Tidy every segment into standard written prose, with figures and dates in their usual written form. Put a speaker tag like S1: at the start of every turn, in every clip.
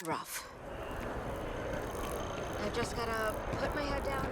S1: rough. I just gotta put my head down.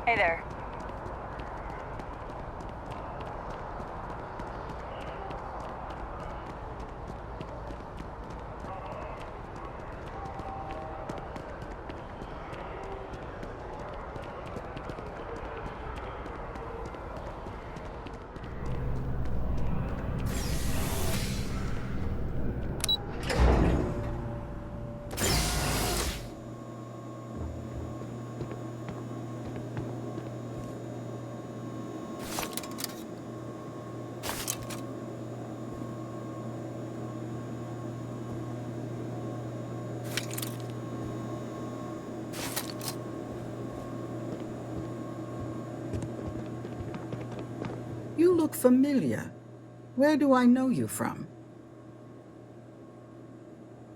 S2: Hey there.
S3: You look familiar. Where do I know you from?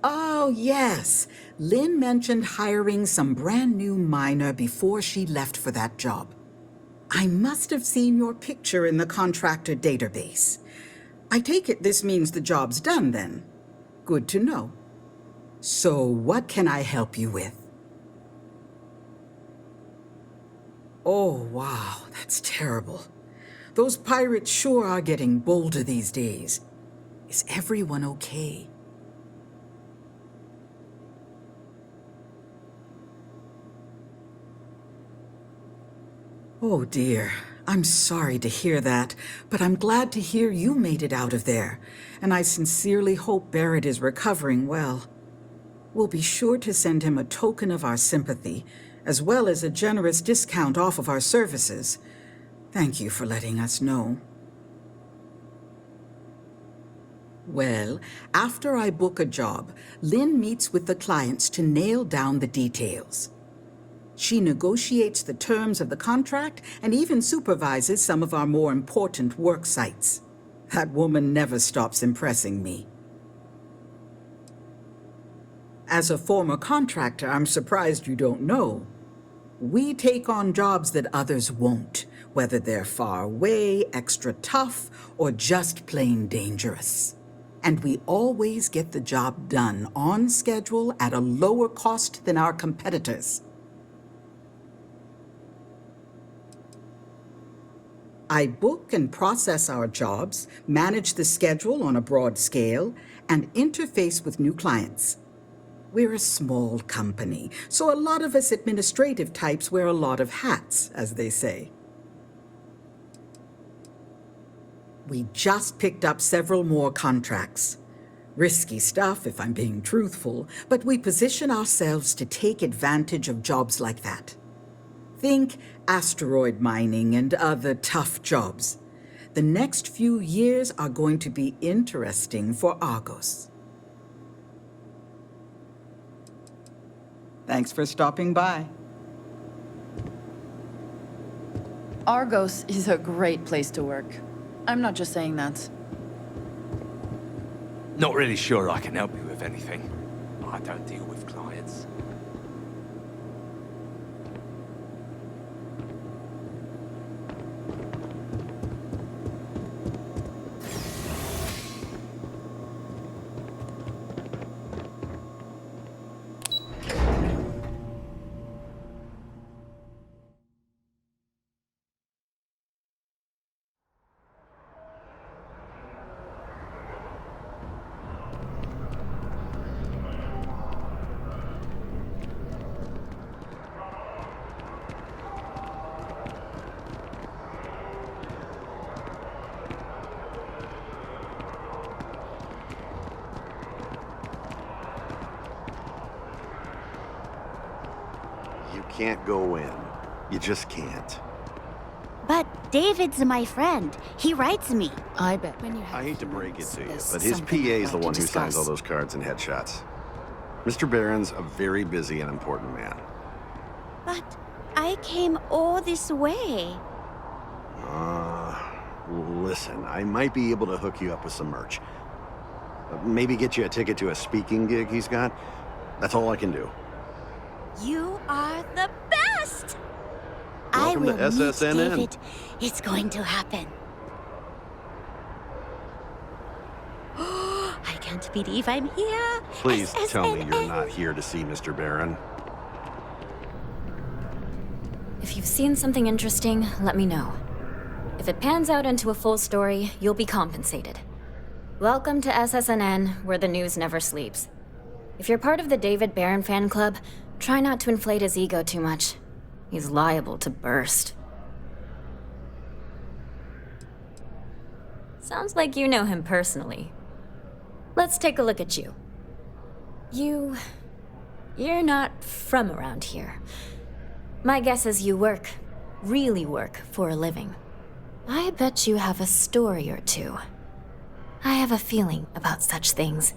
S3: Oh, yes. Lynn mentioned hiring some brand new miner before she left for that job. I must have seen your picture in the contractor database. I take it this means the job's done then. Good to know. So what can I help you with? Oh, wow, that's terrible. Those pirates sure are getting bolder these days. Is everyone okay? Oh dear, I'm sorry to hear that, but I'm glad to hear you made it out of there, and I sincerely hope Barrett is recovering well. We'll be sure to send him a token of our sympathy, as well as a generous discount off of our services. Thank you for letting us know. Well, after I book a job, Lynn meets with the clients to nail down the details. She negotiates the terms of the contract and even supervises some of our more important work sites. That woman never stops impressing me. As a former contractor, I'm surprised you don't know. We take on jobs that others won't, whether they're far away, extra tough, or just plain dangerous. And we always get the job done on schedule at a lower cost than our competitors. I book and process our jobs, manage the schedule on a broad scale, and interface with new clients. We're a small company, so a lot of us administrative types wear a lot of hats, as they say. We just picked up several more contracts. Risky stuff, if I'm being truthful, but we position ourselves to take advantage of jobs like that. Think asteroid mining and other tough jobs. The next few years are going to be interesting for Argos. Thanks for stopping by.
S2: Argos is a great place to work. I'm not just saying that.
S4: Not really sure I can help you with anything. I don't deal with clients.
S5: You can't go in. You just can't.
S1: But
S5: David's my friend. He writes me.
S2: I bet.
S6: I hate to break it to you,
S2: There's
S6: but his
S2: something
S6: PA
S2: I'd
S6: is the
S2: like to
S6: one who signs
S2: discuss.
S6: all those cards and headshots. Mr. Barron's a very busy and important man.
S5: But I came all this way.
S6: Listen, I might be able to hook you up with some merch. Maybe get you a ticket to a speaking gig he's got. That's all I can do.
S5: You are the best!
S6: Welcome
S5: I will
S6: to SSNN.
S5: meet David. It's going to happen. I can't believe I'm here.
S6: Please tell me you're
S5: SSNN.
S6: not here to see Mr. Barron.
S7: If you've seen something interesting, let me know. If it pans out into a full story, you'll be compensated. Welcome to SSNN, where the news never sleeps. If you're part of the David Barron fan club, try not to inflate his ego too much. He's liable to burst. Sounds like you know him personally. Let's take a look at you. You're not from around here. My guess is you really work for a living. I bet you have a story or two. I have a feeling about such things.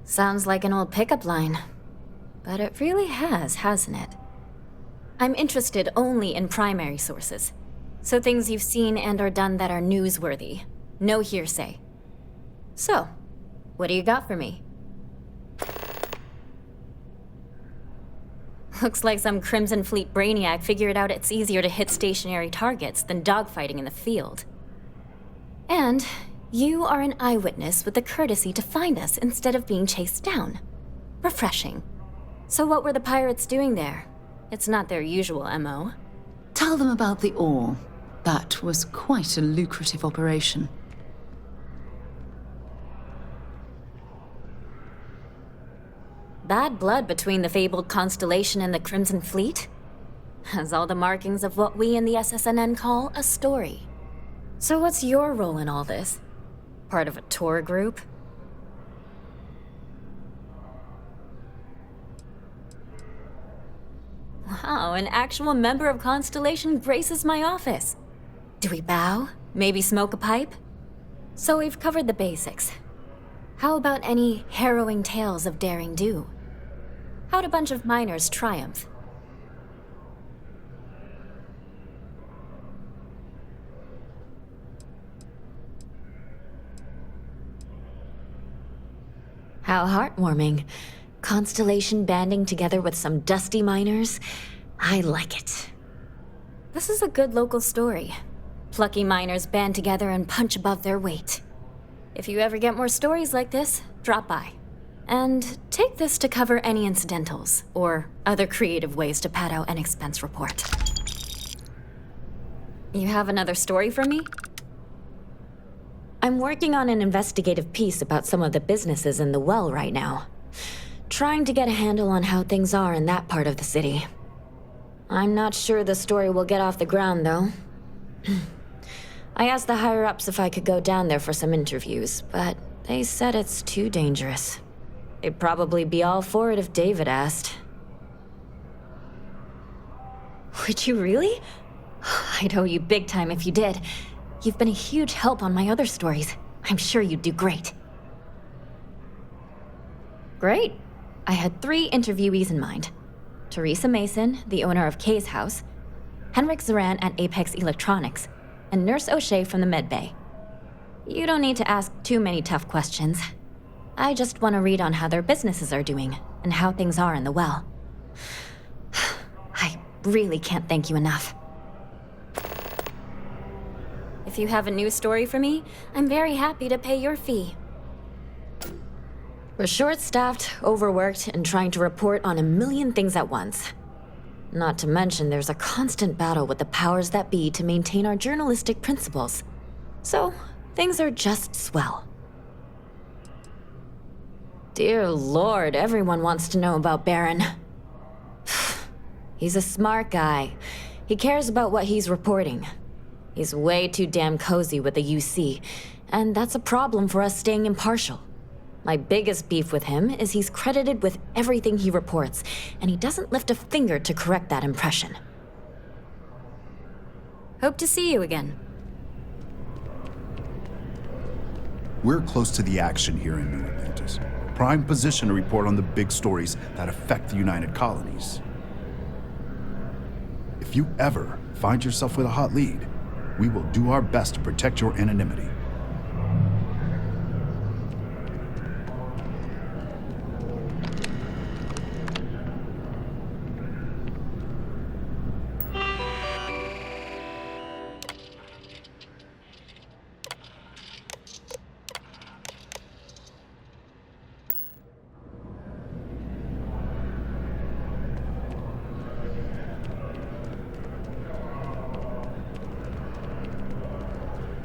S7: Sounds like an old pickup line. But it really has, hasn't it? I'm interested only in primary sources. So things you've seen and or done that are newsworthy. No hearsay. So, what do you got for me? Looks like some Crimson Fleet brainiac figured out it's easier to hit stationary targets than dogfighting in the field. And you are an eyewitness with the courtesy to find us instead of being chased down. Refreshing. So what were the pirates doing there? It's not their usual MO.
S2: Tell them about the ore. That was quite a lucrative operation.
S7: Bad blood between the fabled Constellation and the Crimson Fleet? Has all the markings of what we in the SSNN call a story. So what's your role in all this? Part of a tour group? Wow, an actual member of Constellation graces my office. Do we bow? Maybe smoke a pipe? So we've covered the basics. How about any harrowing tales of daring do? How'd a bunch of miners triumph? How heartwarming. Constellation banding together with some dusty miners? I like it. This is a good local story. Plucky miners band together and punch above their weight. If you ever get more stories like this, drop by. And take this to cover any incidentals, or other creative ways to pad out an expense report. You have another story for me? I'm working on an investigative piece about some of the businesses in the well right now. Trying to get a handle on how things are in that part of the city. I'm not sure the story will get off the ground, though. I asked the higher-ups if I could go down there for some interviews, but they said it's too dangerous. They'd probably be all for it if David asked. Would you really? I'd owe you big time if you did. You've been a huge help on my other stories. I'm sure you'd do great. Great. I had 3 interviewees in mind. Teresa Mason, the owner of Kay's house, Henrik Zoran at Apex Electronics, and Nurse O'Shea from the medbay. You don't need to ask too many tough questions. I just want to read on how their businesses are doing, and how things are in the well. I really can't thank you enough. If you have a new story for me, I'm very happy to pay your fee. We're short-staffed, overworked, and trying to report on a million things at once. Not to mention there's a constant battle with the powers that be to maintain our journalistic principles. So, things are just swell. Dear Lord, everyone wants to know about Baron. He's a smart guy. He cares about what he's reporting. He's way too damn cozy with the UC, and that's a problem for us staying impartial. My biggest beef with him is he's credited with everything he reports, and he doesn't lift a finger to correct that impression.
S5: Hope to see you again.
S8: We're close to the action here in New Atlantis. Prime position to report on the big stories that affect the United Colonies. If you ever find yourself with a hot lead, we will do our best to protect your anonymity.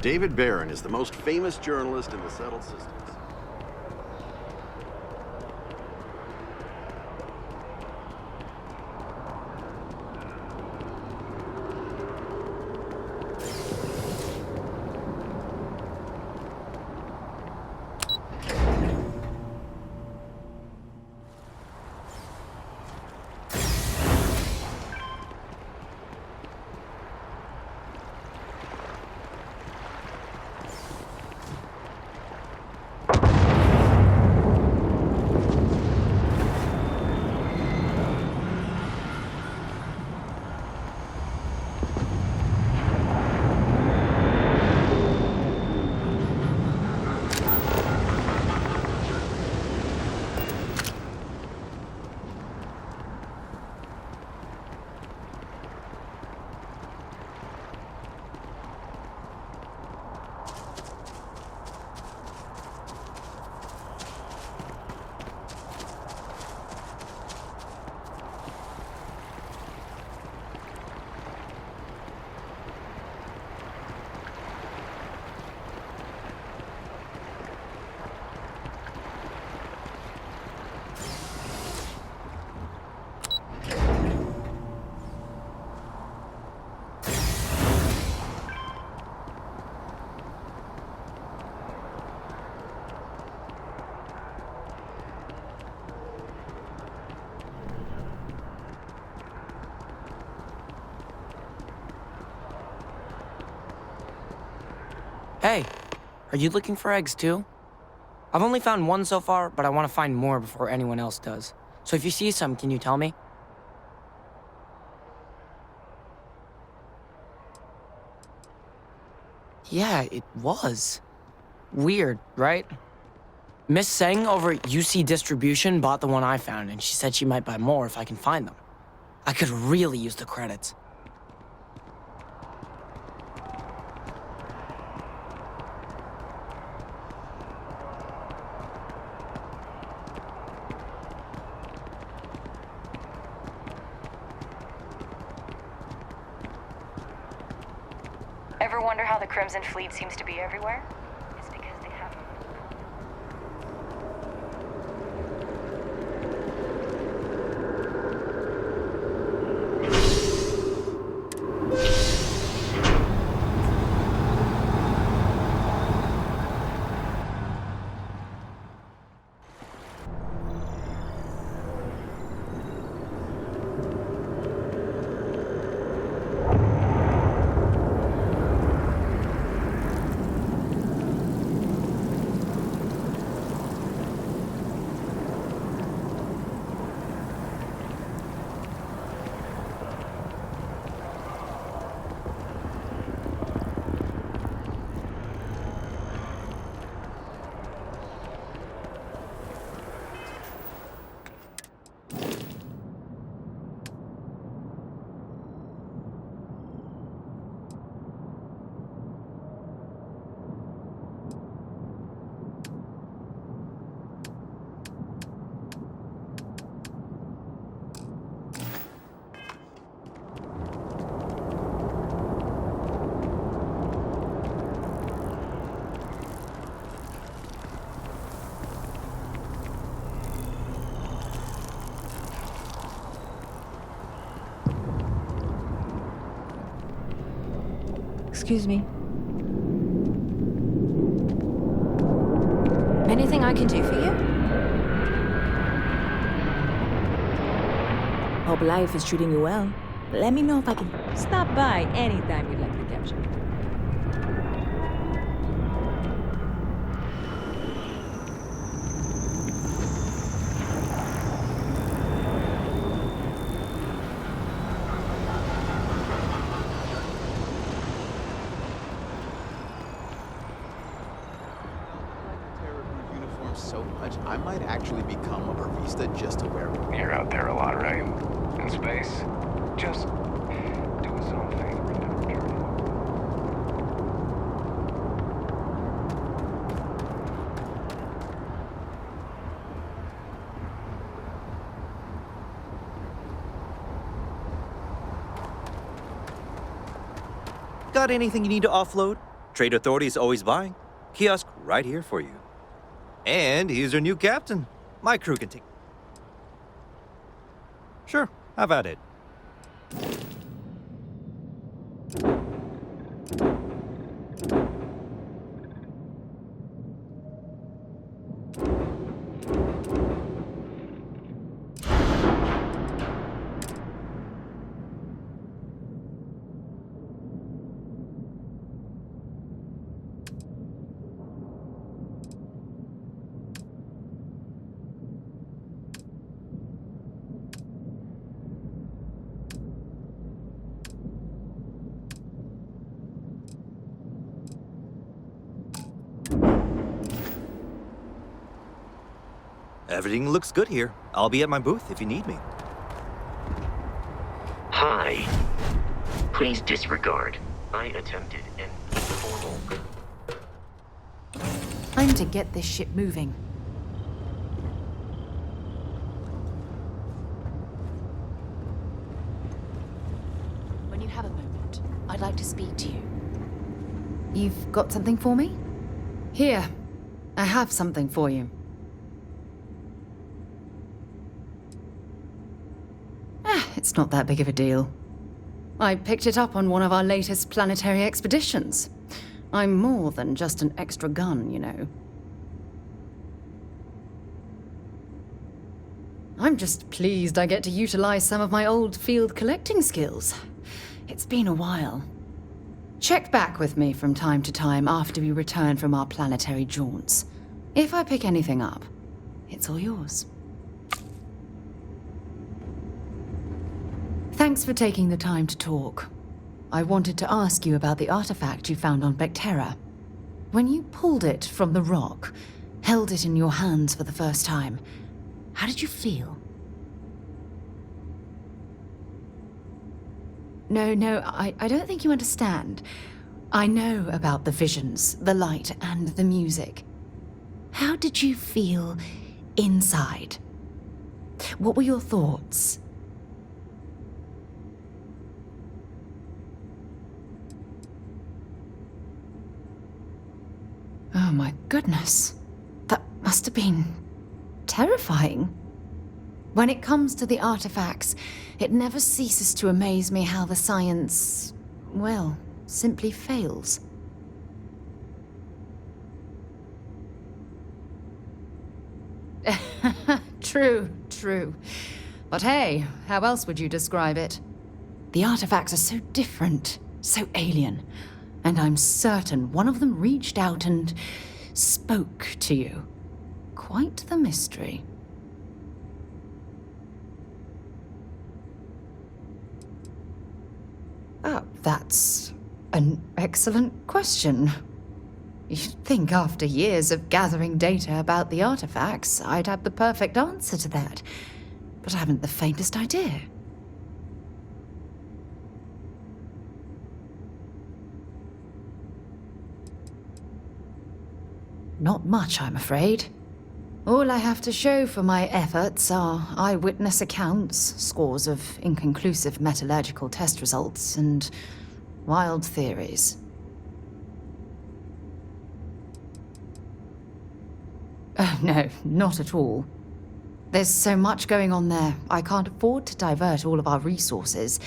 S6: David Barron is the most famous journalist in the settled systems.
S9: Hey, are you looking for eggs too? I've only found one so far, but I want to find more before anyone else does. So if you see some, can you tell me? Yeah, it was. Weird, right? Miss Seng over at UC Distribution bought the one I found, and she said she might buy more if I can find them. I could really use the credits.
S10: Ever wonder how the Crimson Fleet seems to be everywhere? It's because they have...
S11: Excuse me. Anything I can do for you?
S12: Hope life is treating you well. Let me know if I can stop by anytime you'd like to capture me.
S13: So much, I might actually become a barista just to wear them.
S4: You're out there a lot, right? In space? Just do his own thing.
S14: Got anything you need to offload? Trade Authority is always buying. Kiosk right here for you. And he's our new captain. My crew can take... Sure, have at it. Everything looks good here. I'll be at my booth if you need me.
S15: Hi. Please disregard. I attempted an informal...
S2: Time to get this ship moving. When you have a moment, I'd like to speak to you. You've got something for me? Here, I have something for you. It's not that big of a deal. I picked it up on one of our latest planetary expeditions. I'm more than just an extra gun, you know. I'm just pleased I get to utilize some of my old field collecting skills. It's been a while. Check back with me from time to time after we return from our planetary jaunts. If I pick anything up, it's all yours. Thanks for taking the time to talk. I wanted to ask you about the artifact you found on Bactera. When you pulled it from the rock, held it in your hands for the first time, how did you feel? No, I don't think you understand. I know about the visions, the light, and the music. How did you feel inside? What were your thoughts? Oh my goodness. That must have been terrifying. When it comes to the artifacts, it never ceases to amaze me how the science, well, simply fails. True. But hey, how else would you describe it? The artifacts are so different, so alien. And I'm certain one of them reached out and spoke to you. Quite the mystery. Oh, that's an excellent question. You'd think after years of gathering data about the artifacts, I'd have the perfect answer to that. But I haven't the faintest idea. Not much, I'm afraid. All I have to show for my efforts are eyewitness accounts, scores of inconclusive metallurgical test results, and wild theories. Oh, no, not at all. There's so much going on there, I can't afford to divert all of our resources,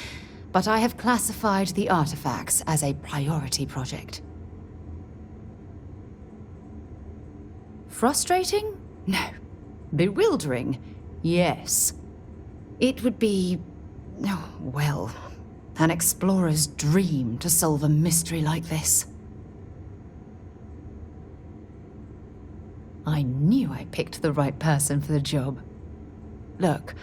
S2: but I have classified the artifacts as a priority project. Frustrating? No. Bewildering? Yes. It would be, oh, well, an explorer's dream to solve a mystery like this. I knew I picked the right person for the job. Look,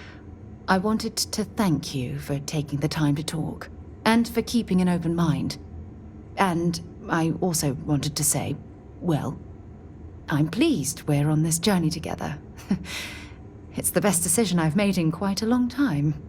S2: I wanted to thank you for taking the time to talk, and for keeping an open mind. And I also wanted to say, well, I'm pleased we're on this journey together. It's the best decision I've made in quite a long time.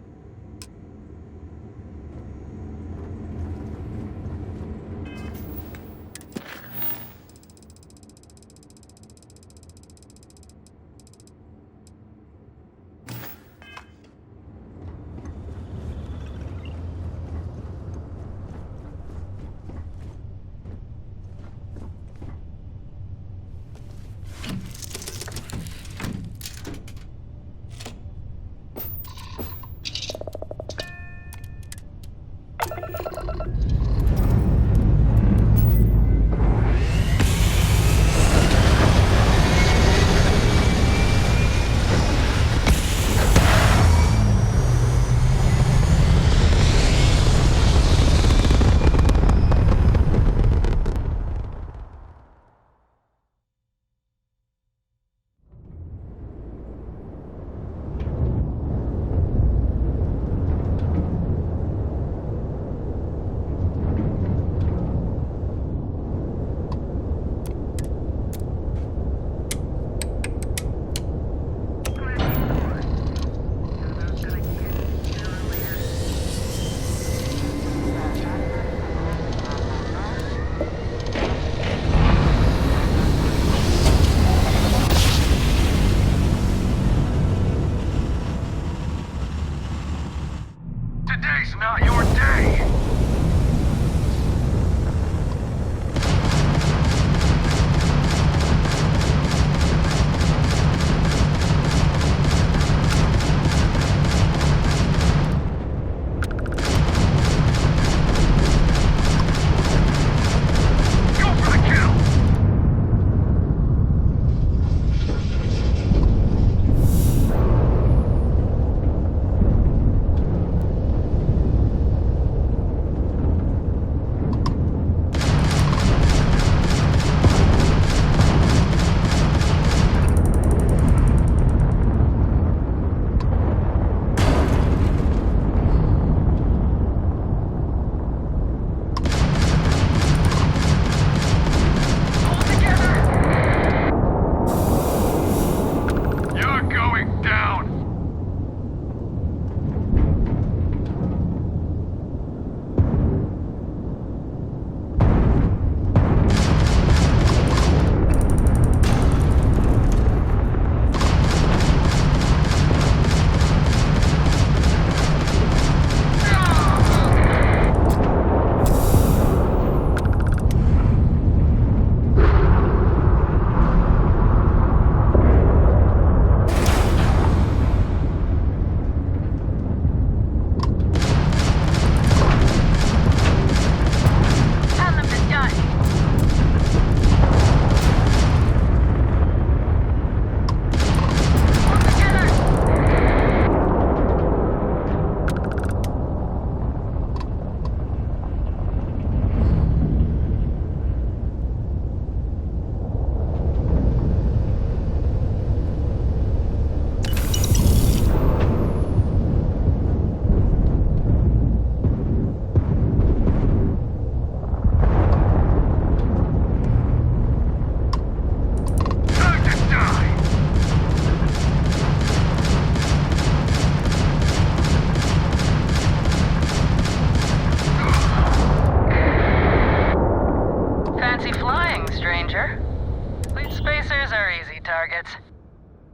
S11: Today's not your day!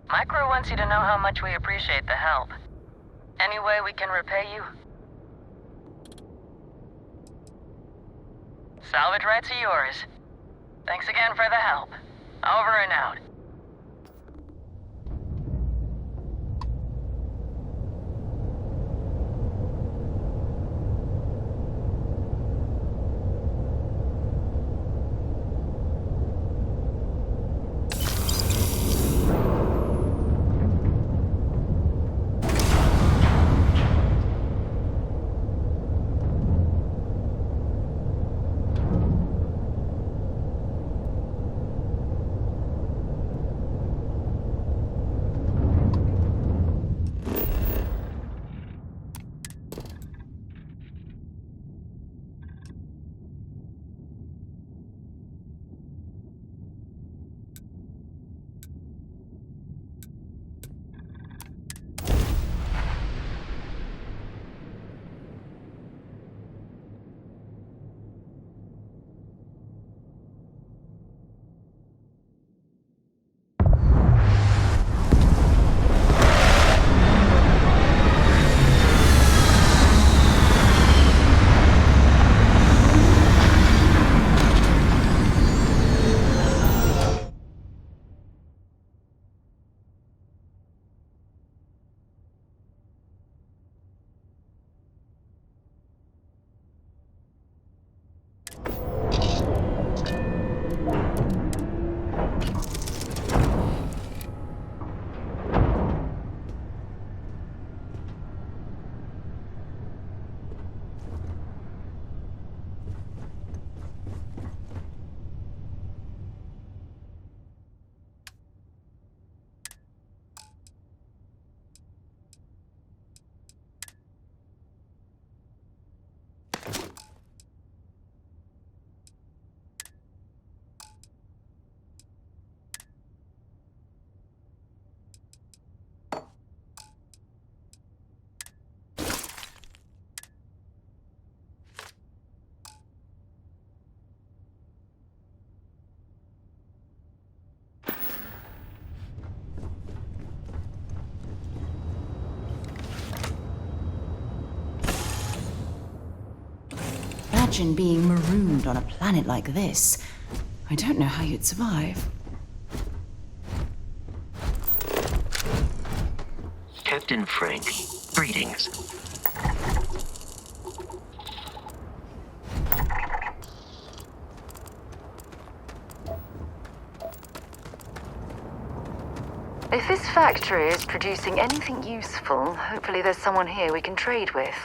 S10: Micro wants you to know how much we appreciate the help. Any way we can repay you? Salvage rights are yours. Thanks again for the help. Over and out.
S2: imagine being marooned on a planet like this. I don't know how you'd survive.
S15: Captain Frank, greetings.
S16: If this factory is producing anything useful, hopefully there's someone here we can trade with.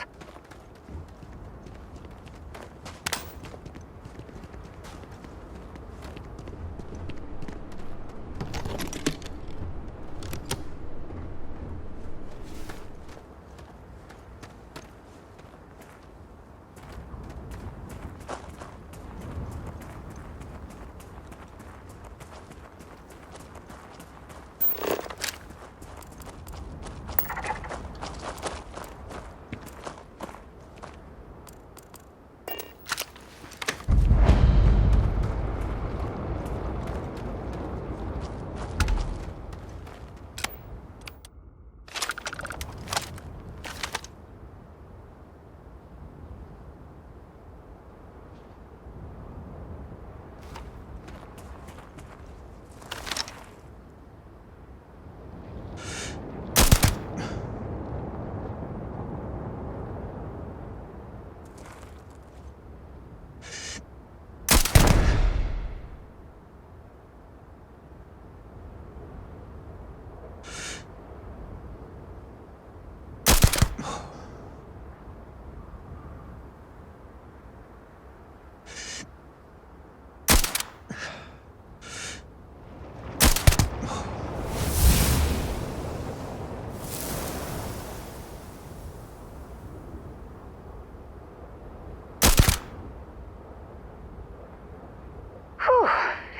S16: Whew,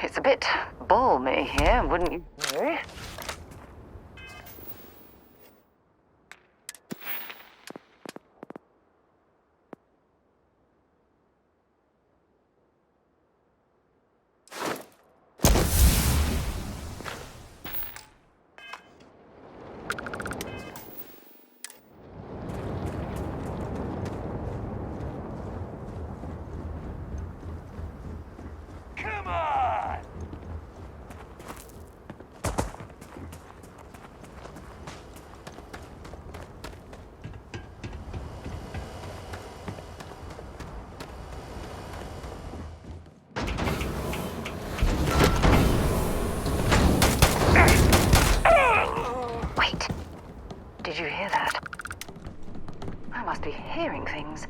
S16: it's a bit balmy here, wouldn't you say? Did you hear that? I must be hearing things.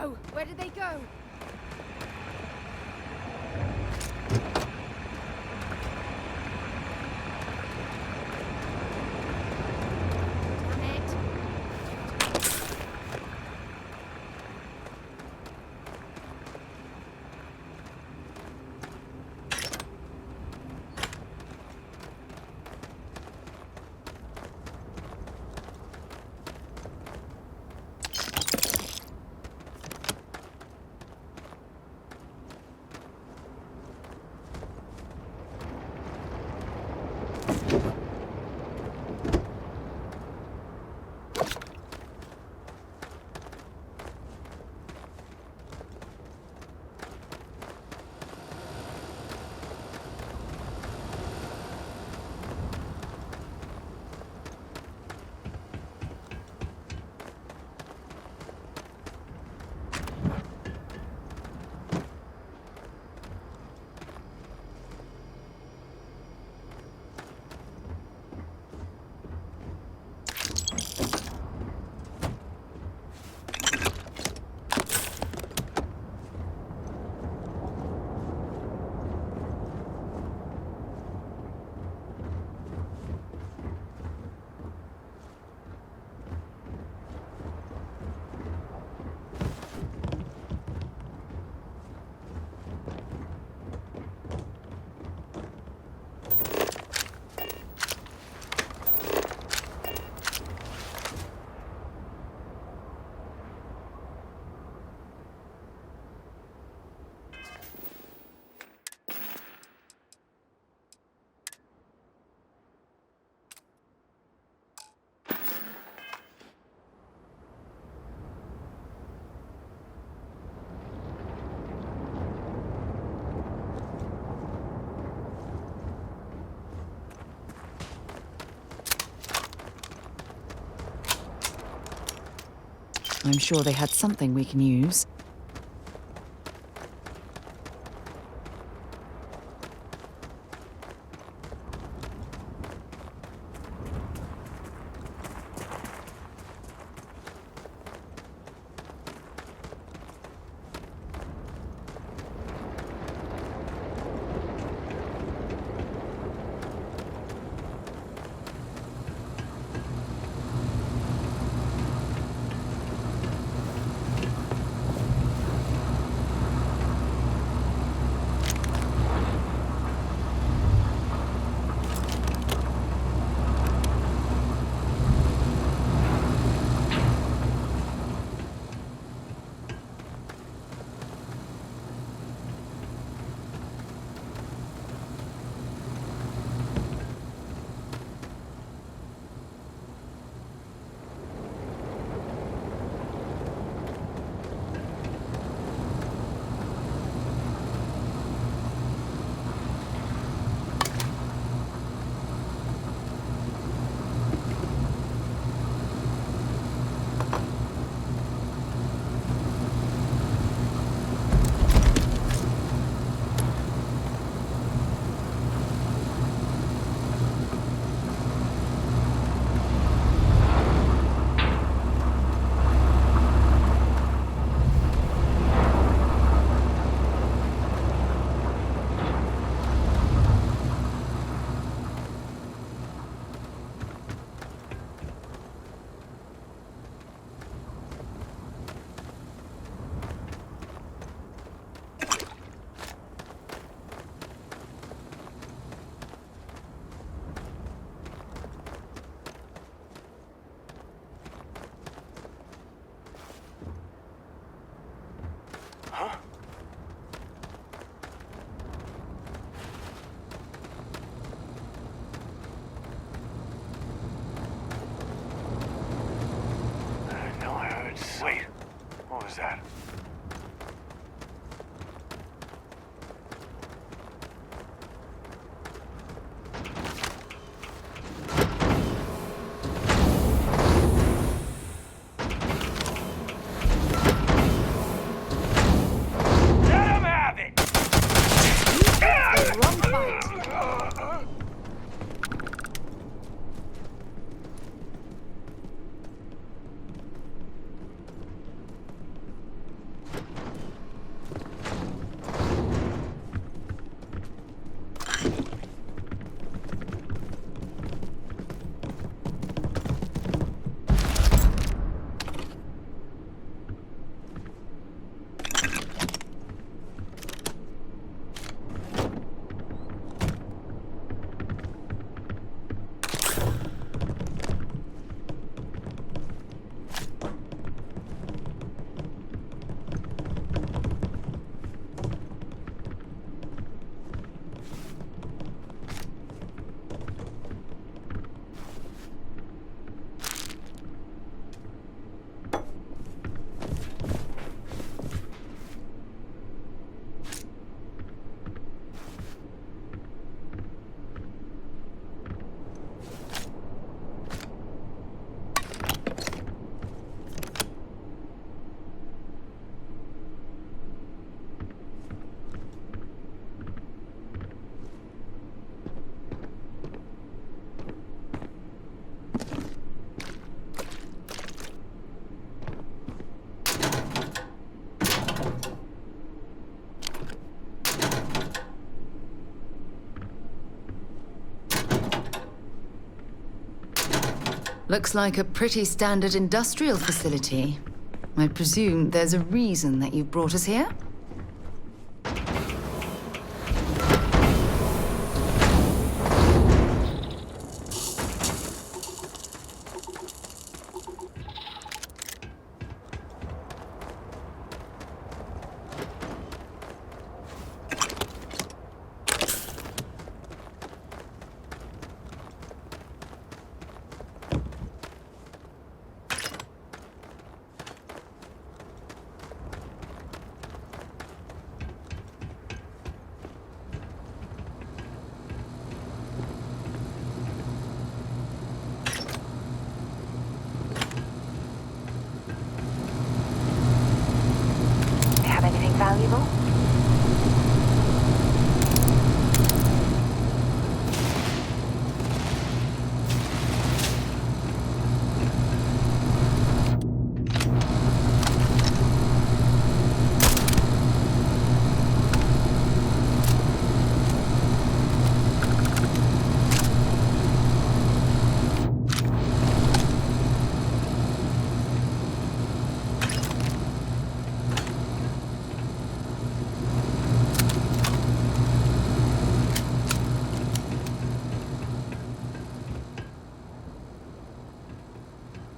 S1: No! Where did they go? Damn it!
S2: I'm sure they had something we can use. Looks like a pretty standard industrial facility. I presume there's a reason that you brought us here?
S16: Have anything valuable?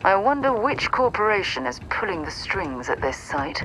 S16: I wonder which corporation is pulling the strings at this site.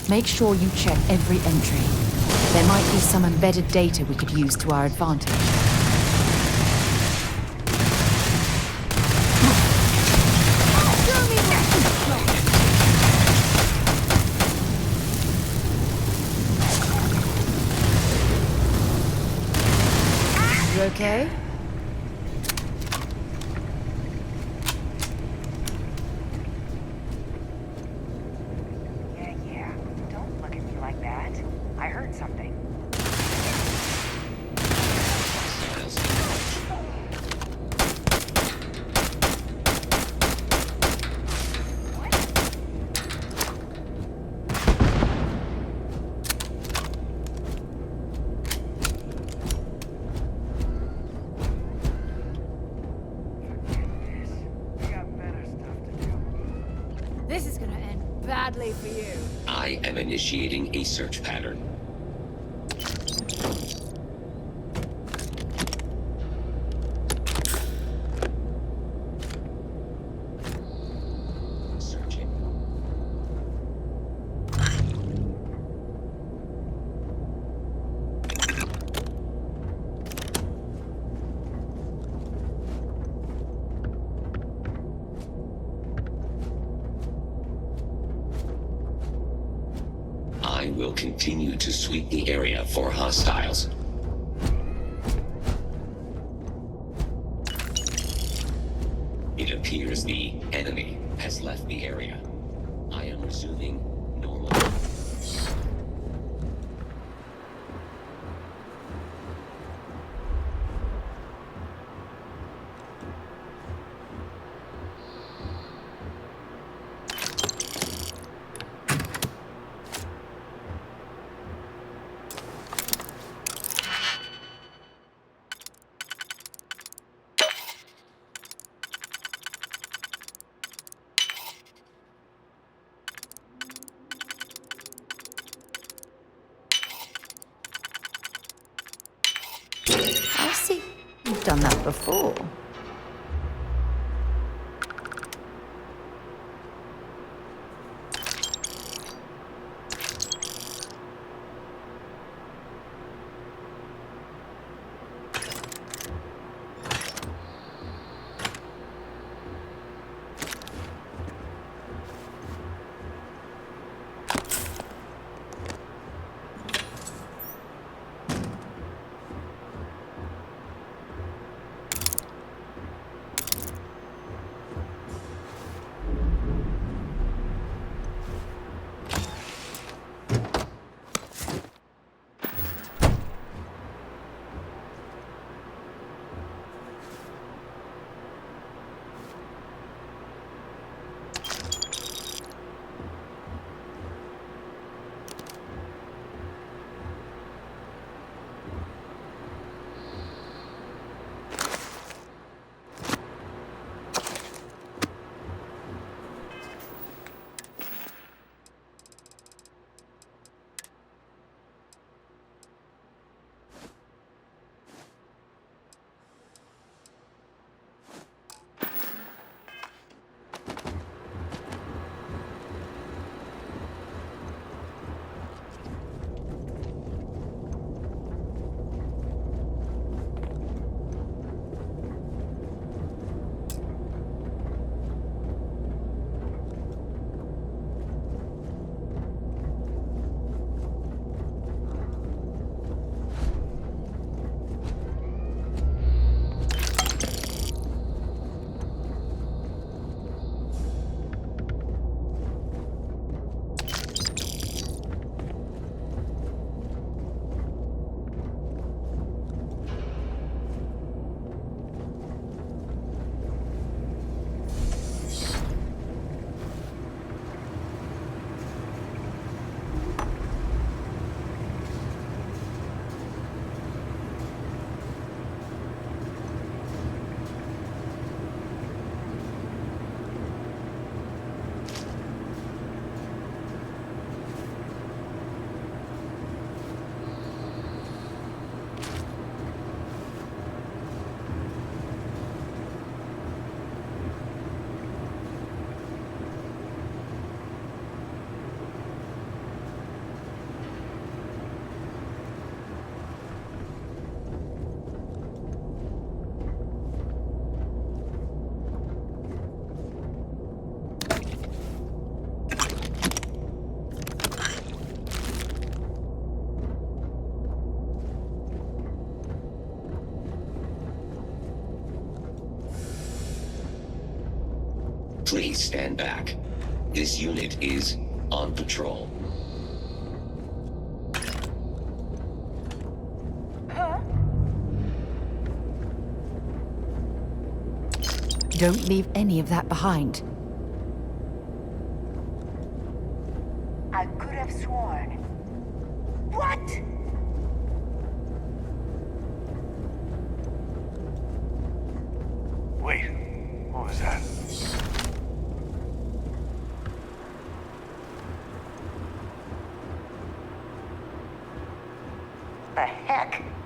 S2: Make sure you check every entry. There might be some embedded data we could use to our advantage. You okay?
S11: We got better stuff to do.
S12: play for you.
S15: I am initiating a search pattern. Searching. I will continue to sweep the area for hostiles. It appears the enemy has left the area. I am resuming normal.
S2: I see. You've done that before.
S15: Please stand back. This unit is on patrol.
S2: Don't leave any of that behind.
S17: I could have sworn. What?
S11: Wait, what was that?
S17: the heck?